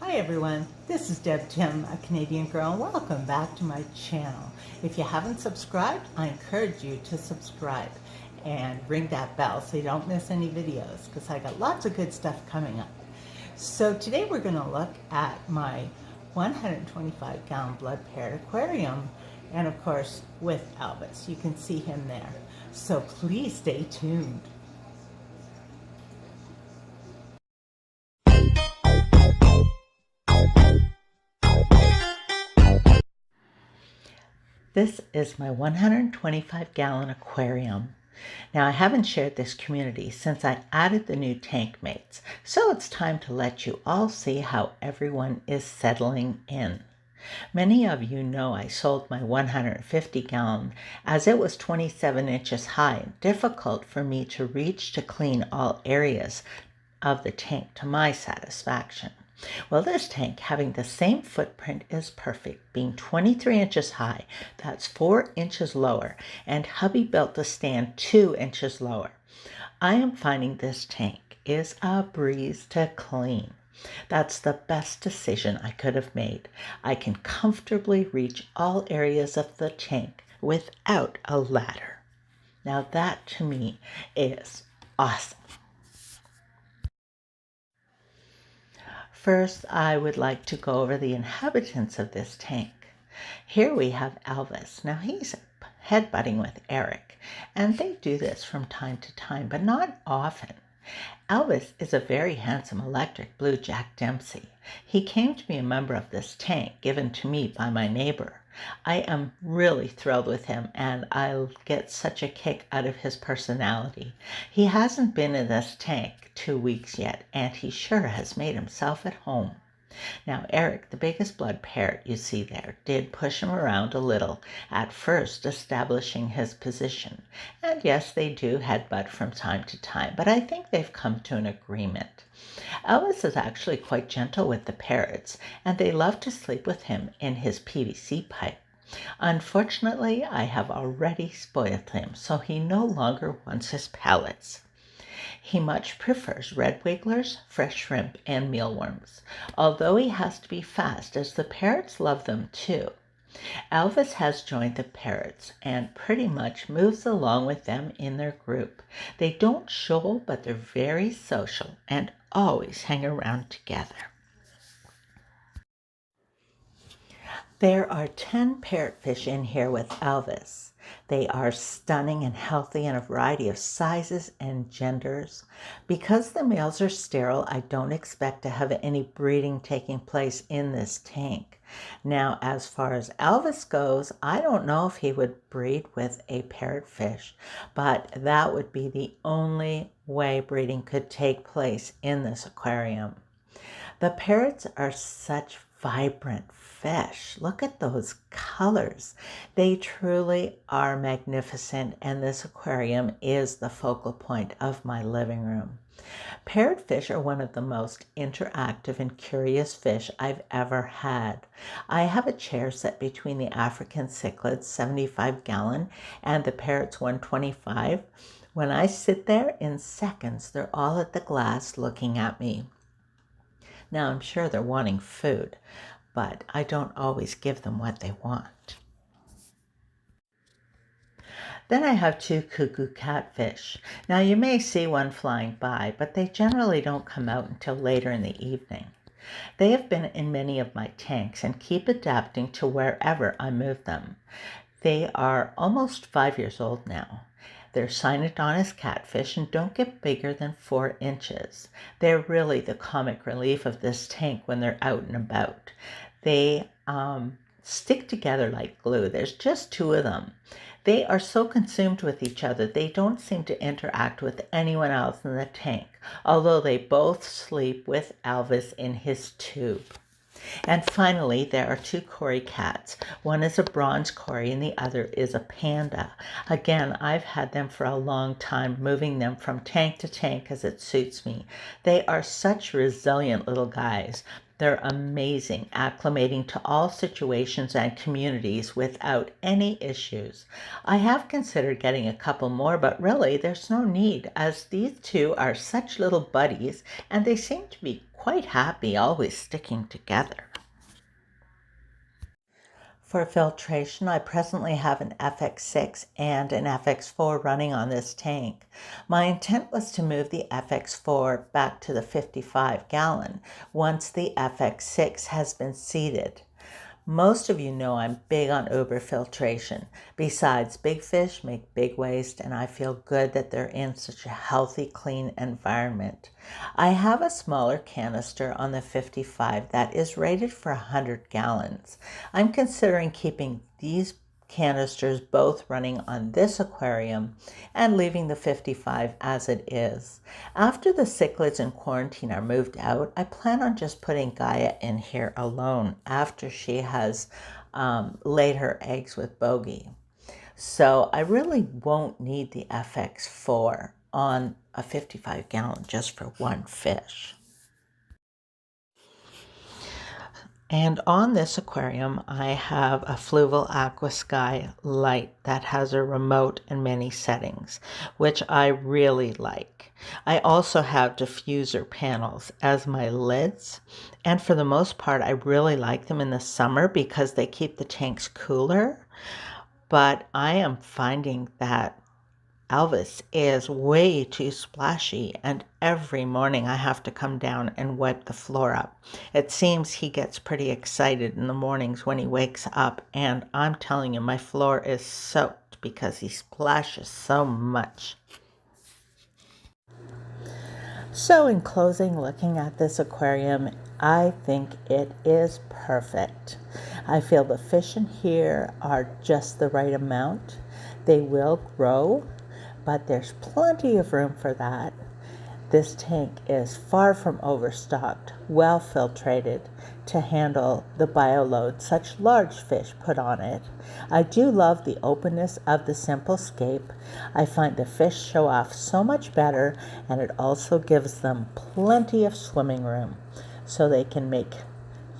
Hi everyone, this is Deb Tim, a Canadian girl, and welcome back to my channel. If you haven't subscribed, I encourage you to subscribe and ring that bell so you don't miss any videos because I got lots of good stuff coming up. So today we're going to look at my 125-gallon blood parrot aquarium, and of course with Elvis. You can see him there. So please stay tuned. This is my 125-gallon aquarium. Now I haven't shared this community since I added the new tank mates, so it's time to let you all see how everyone is settling in. Many of you know I sold my 150-gallon as it was 27 inches high and difficult for me to reach to clean all areas of the tank to my satisfaction. Well, this tank, having the same footprint, is perfect, being 23 inches high. That's 4 inches lower, and hubby built the stand 2 inches lower. I am finding this tank is a breeze to clean. That's the best decision I could have made. I can comfortably reach all areas of the tank without a ladder. Now that to me is awesome. First, I would like to go over the inhabitants of this tank. Here we have Elvis. Now he's headbutting with Eric, and they do this from time to time, but not often. Elvis is a very handsome electric blue Jack Dempsey. He came to be a member of this tank given to me by my neighbor. I am really thrilled with him, and I'll get such a kick out of his personality. He hasn't been in this tank 2 weeks yet, and he sure has made himself at home. Now Eric, the biggest blood parrot you see there, did push him around a little, at first establishing his position. And yes, they do headbutt from time to time, but I think they've come to an agreement. Elvis is actually quite gentle with the parrots, and they love to sleep with him in his PVC pipe. Unfortunately, I have already spoiled him, so he no longer wants his pellets. He much prefers red wigglers, fresh shrimp, and mealworms, although he has to be fast as the parrots love them too. Elvis has joined the parrots and pretty much moves along with them in their group. They don't shoal, but they're very social and always hang around together. There are 10 parrotfish in here with Elvis. They are stunning and healthy in a variety of sizes and genders. Because the males are sterile, I don't expect to have any breeding taking place in this tank. Now, as far as Elvis goes, I don't know if he would breed with a parrotfish, but that would be the only way breeding could take place in this aquarium. The parrots are such vibrant fish. Look at those colors. They truly are magnificent, and this aquarium is the focal point of my living room. Parrotfish are one of the most interactive and curious fish I've ever had. I have a chair set between the African cichlids 75-gallon and the parrots 125. When I sit there, in seconds, they're all at the glass looking at me. Now, I'm sure they're wanting food, but I don't always give them what they want. Then I have 2 cuckoo catfish. Now, you may see one flying by, but they generally don't come out until later in the evening. They have been in many of my tanks and keep adapting to wherever I move them. They are almost 5 years old now. They're cynodonous catfish and don't get bigger than 4 inches. They're really the comic relief of this tank when they're out and about. They stick together like glue. There's just 2 of them. They are so consumed with each other, they don't seem to interact with anyone else in the tank, although they both sleep with Elvis in his tube. And finally, there are 2 Cory cats. One is a bronze Cory and the other is a panda. Again, I've had them for a long time, moving them from tank to tank as it suits me. They are such resilient little guys. They're amazing, acclimating to all situations and communities without any issues. I have considered getting a couple more, but really there's no need, as these 2 are such little buddies and they seem to be quite happy, always sticking together. For filtration, I presently have an FX6 and an FX4 running on this tank. My intent was to move the FX4 back to the 55-gallon once the FX6 has been seeded. Most of you know I'm big on Uber filtration. Besides, big fish make big waste, and I feel good that they're in such a healthy, clean environment. I have a smaller canister on the 55 that is rated for 100 gallons. I'm considering keeping these canisters both running on this aquarium and leaving the 55 as it is. After the cichlids in quarantine are moved out, I plan on just putting Gaia in here alone after she has laid her eggs with Bogey. So I really won't need the FX4 on a 55-gallon just for one fish. And on this aquarium, I have a Fluval Aqua Sky light that has a remote and many settings, which I really like. I also have diffuser panels as my lids, and for the most part, I really like them in the summer because they keep the tanks cooler. But I am finding that Elvis is way too splashy, and every morning I have to come down and wipe the floor up. It seems he gets pretty excited in the mornings when he wakes up, and I'm telling you, my floor is soaked because he splashes so much. So in closing, looking at this aquarium, I think it is perfect. I feel the fish in here are just the right amount. They will grow, but there's plenty of room for that. This tank is far from overstocked, well filtrated to handle the bioload such large fish put on it. I do love the openness of the simple scape. I find the fish show off so much better, and it also gives them plenty of swimming room so they can make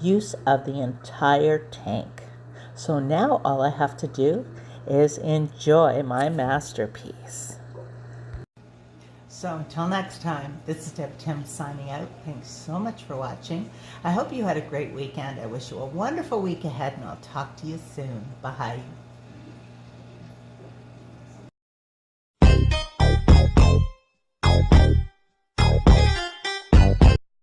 use of the entire tank. So now all I have to do is enjoy my masterpiece. So until next time, this is Deb Tim signing out. Thanks so much for watching. I hope you had a great weekend. I wish you a wonderful week ahead, and I'll talk to you soon. Bye.